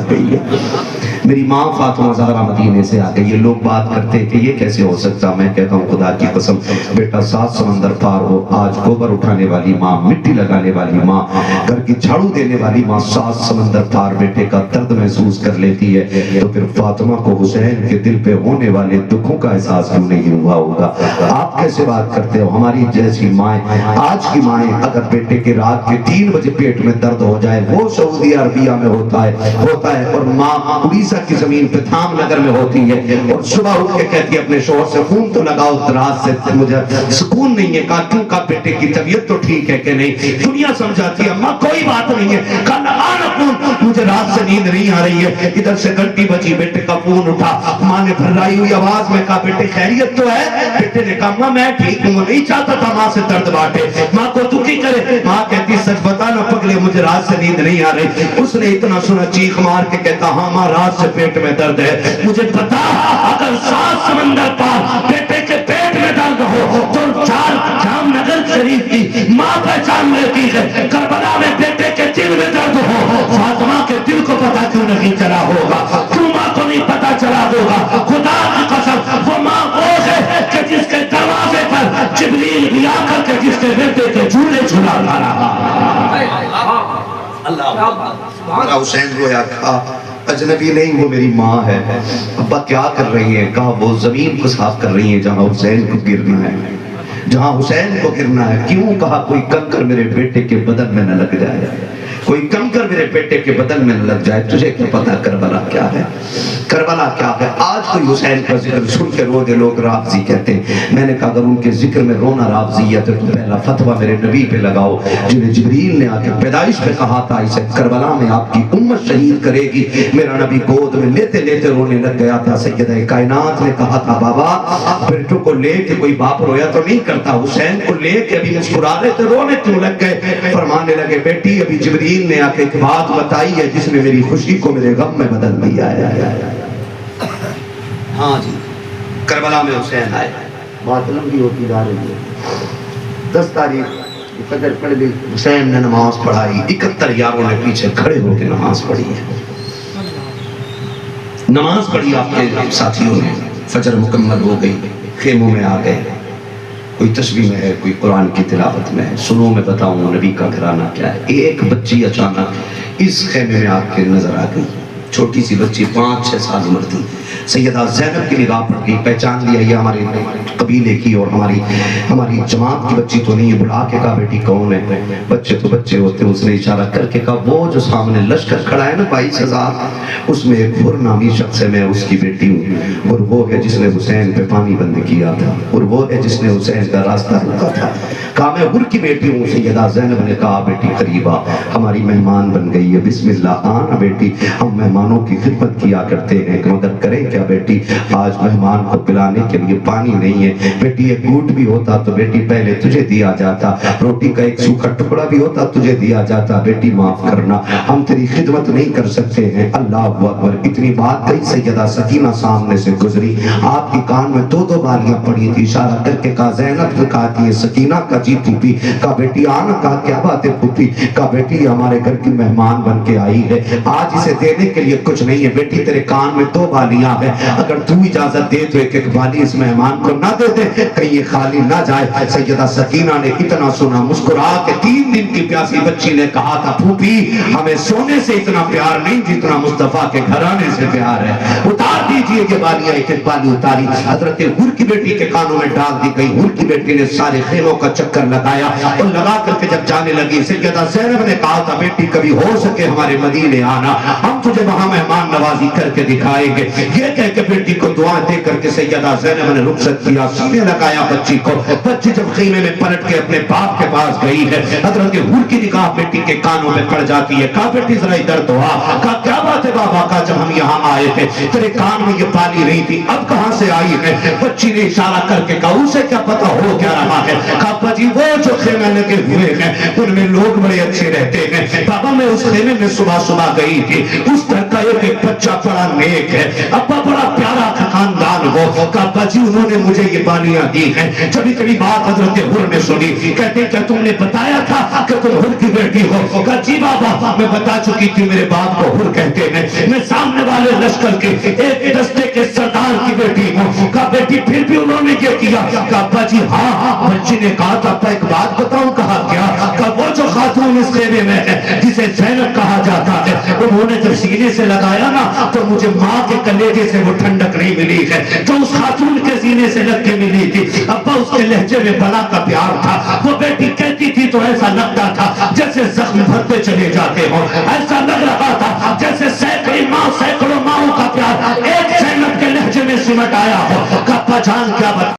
گئی ہے. میری ماں فاطمہ زہرا مدینے سے آ گئی ہے. لوگ بات کرتے کہ یہ کیسے ہو سکتا. میں کہتا ہوں خدا کی قسم بیٹا 7 سمندر پار ہو, آج گوبر اٹھانے والی ماں, مٹی لگانے والی ماں, گھر کی جھاڑو دینے والی ماں 7 سمندر پار بیٹے کا درد محسوس کر لیتی ہے, تو پھر فاطمہ کو حسین کے دل پہ ہونے والے دکھوں کا احساس کیوں نہیں ہوا ہوگا. آپ کیسے بات کرتے ہو؟ ہماری جیسی مائیں, آج کی مائیں اگر بیٹے کے رات کے 3 بجے پیٹ میں درد ہو جائے, وہ سعودی عربیہ میں ہوتا ہے اور ماں اڑیسہ کی زمین پہ دھام نگر میں ہوتی ہے, اور صبح اٹھ کے کہتی ہے اپنے شوہر سے فون تو لگاؤ, رات سے مجھے سکون نہیں ہے. کہا کیوں؟ کا بیٹے کی طبیعت تو ٹھیک ہے کہ نہیں؟ دنیا سمجھاتی ہے ماں کوئی بات نہیں ہے. کہا لگا نا فون, مجھے رات سے نیند نہیں آ رہی ہے. ادھر سے گھنٹی بجی, بیٹے کا فون اٹھا, ماں نے بھرائی ہوئی آواز میں کہا بیٹے خیریت تو ہے؟ بیٹے نے کہا ماں میں ٹھیک ہوں. نہیں چاہتا تھا ماں سے درد بانٹے, ماں کو دکھی کرے. ماں کہتی سچ بتا نا پگلے, مجھے رات سے نیند نہیں آ رہی. اس نے اتنا سنا چیخ مار کے کہتا ہاں ماں رات سے پیٹ میں درد ہے. مجھے پتا اگر 7 سمندر پار بیٹے کے پیٹ میں درد ہو تو جام نگر شریف کی ماں پہچان لیتی ہے. کربلا میں بیٹے کے دل میں درد ہو, فاطمہ کے دل کو پتا کیوں نہیں چلا ہوگا؟ کیوں ماں کو نہیں پتا چلا ہوگا؟ خدا کی قسم وہ ماں وہ ہے کہ جس کے دروازے پر جبریل بھی آ کر کے جس کے بیٹے کے جھولے جھولا رہا. اللہ حسین رویا, کہا اجنبی نہیں وہ میری ماں ہے. ابا کیا کر رہی ہیں؟ کہا وہ زمین کو صاف کر رہی ہیں جہاں حسین کو گرنا ہے, جہاں حسین کو گرنا ہے. کیوں؟ کہا کوئی کنکر میرے بیٹے کے بدن میں نہ لگ جائے, کوئی کنکر میرے بیٹے کے بدن میں نہ لگ جائے. تجھے کیا پتا کربلا کیا ہے؟ کربلا کیا ہے؟ آج کوئی حسین کا ذکر سن کے رو دے لوگ رافضی کہتے ہیں. میں نے کہا اگر ان کے ذکر میں رونا رافضیت ہے تو پہلا فتویٰ میرے نبی پہ لگاؤ, جنہیں جبریل نے آ کے پیدائش پہ کہا تھا اسے کربلا میں آپ کی امت شہید کرے گی. میرا نبی گود میں لیتے لیتے رونے لگ گیا تھا. سیدہ کائنات نے کہا تھا بابا بیٹوں کو لے کے کوئی باپ رویا تو نہیں کرتا, حسین کو لے کے ابھی مسکرا رہے تھے, رونے کیوں لگ گئے؟ فرمانے لگے بیٹی ابھی جبریل نے آ کے ایک بات بتائی ہے جس نے میری خوشی کو میرے غم میں بدل دیا ہے. ہاں جی, کربلا میں حسین آئے. بات لمبی ہوتی جا رہی ہے. 10 تاریخ فجر پڑھ لی, حسین نے نماز پڑھائی. 71 یاروں نے پیچھے کھڑے ہو کے نماز پڑھی ہے. نماز پڑھی آپ کے ساتھیوں نے, فجر مکمل ہو گئی, خیموں میں آ گئے. کوئی تسبیح میں ہے, کوئی قرآن کی تلاوت میں ہے. سنو میں بتاؤں نبی کا گھرانہ کیا ہے. ایک بچی اچانک اس خیمے میں آپ کے نظر آ گئی. چھوٹی سی بچی 5-6 سال عمر تھی. سیدہ زینب کی نگاہ پڑ گئی, پہچان لیا یہ ہمارے قبیلے کی اور ہماری جماعت کی بچی تو نہیں ہے. بڑھا کے کہا بیٹی کون ہے؟ بچے تو بچے ہوتے. اس نے اشارہ کر کے کہا وہ جو سامنے لشکر کھڑا ہے نا 22,000, اس میں ایک حر نامی شخص ہے, میں اس کی بیٹی ہوں, اور وہ ہے جس نے حسین پہ پانی بند کیا تھا, اور وہ ہے جس نے حسین کا راستہ روکا تھا. کہا میں حر کی بیٹی ہوں. سیدہ زینب نے کہا بیٹی قریب آ, ہماری مہمان بن گئی ہے, بسم اللہ. آنا بیٹی, ہم مہمانوں کی خدمت کیا کرتے ہیں, مگر کریں کیا بیٹی, آج مہمان کو پلانے کے لیے پانی نہیں ہے. بیٹی ایک گھونٹ بھی ہوتا تو بیٹی پہلے تجھے دیا جاتا, روٹی کا ایک سوکھا ٹکڑا بھی ہوتا تجھے دیا جاتا. بیٹی معاف کرنا, ہم تیری خدمت نہیں کر سکتے ہیں. اللہ اکبر. اتنی بات کہی, سیدہ سکینہ سامنے سے گزری. آپ کی کان میں 2 بالیاں پڑی تھی. اشارہ کر کے کہا زینب نے کہا کہ یہ سکینہ کا جی پھوپھی. کہا بیٹی آنا. کہا کیا بات ہے پھوپھی؟ کہا بیٹی ہمارے گھر کی مہمان بن کے آئی ہے, آج اسے دینے کے لیے کچھ نہیں ہے. بیٹی تیرے کان میں 2 بالیاں ہیں, اگر تو اجازت دے تو ایک بالی اس مہمان کو نہ دے دے, کہیں یہ خالی نہ جائے. سیدہ سکینہ نے اتنا سنا, مسکرا کے 3 دن کی پیاسی بچی نے کہا تھا پھوپھی ہمیں سونے سے اتنا پیار نہیں جتنا مصطفیٰ کے گھرانے سے پیار ہے, اتار دیجئے یہ بالیاں. ایک بالی اتاری, حضرت حر کی بیٹی کے کانوں میں ڈال دی گئی. حر کی بیٹی نے سارے خیموں کا چکر لگایا, اور لگا کر کے جب جانے لگی, سیدہ زینب نے کہا تھا بیٹی کبھی ہو سکے ہمارے مدینے آنا, ہم تجھے وہاں مہمان نوازی کر کے دکھائیں گے. یہ کہہ کے بیٹی کو دعا دے کر کے سیدہ زینب نے رخصت کیا, سینے لگایا بچی کو. بچی جب خیمے میں پلٹ کے اپنے باپ کے پاس گئی ہے, حضرت حر کی نگاہ بیٹی کے کانوں میں پڑ جاتی ہے. کہا بیٹی ذرا ادھر تو آ. کہا کیا بات ہے بابا؟ کہا جب ہم یہاں آئے تھے تیرے کان میں یہ بالی نہیں تھی, اب کہاں سے آئی ہے؟ بچی نے اشارہ کر کے کہا اسے کیا پتا ہو کیا رہا ہے. کہا بچی وہ جو خیمے لگے ہوئے ہیں ان میں لوگ بڑے اچھے رہتے ہیں. بابا میں اس خیمے میں صبح گئی تھی, اس گھر کا ایک بچہ بڑا نیک ہے, ابا بڑا پیارا خاندان ہو. کعبہ جی انہوں نے مجھے یہ بانیاں دی ہیں. کبھی کبھی بات حضرت حر نے سنی, کہتے کیا تم نے بتایا تھا کہ تم حر کی بیٹی ہو؟ کہا جی بابا میں بتا چکی تھی, میرے باپ کو حر کہتے ہیں, میں سامنے والے لشکر کے ایک دستے کے سردار کی بیٹی ہوں. کہا بیٹی پھر بھی انہوں نے کیا کیا؟ کہا ابا جی ہاں. بچی نے کہا تو ابا ایک بات بتاؤں. کہا کیا؟ کہا وہ جو خاتون اس خیمے میں ہے جسے زینب کہا جاتا ہے, انہوں نے جب سینے سے لگایا نا تو مجھے ماں کے کلیجے سے وہ ٹھنڈک نہیں ملی ہے جو اس خاتون کے سینے سے لگ کے ملی تھی. ابا اس کے لہجے میں بلا کا پیار تھا. وہ بیٹی کہتی تھی تو ایسا لگتا تھا جیسے زخم بھرتے چلے جاتے ہوں, ایسا لگ رہا تھا جیسے سینکڑوں ماؤں کا پیار ایک زینب کے لہجے میں سمٹ آیا ہو. کعبہ جان کیا بتا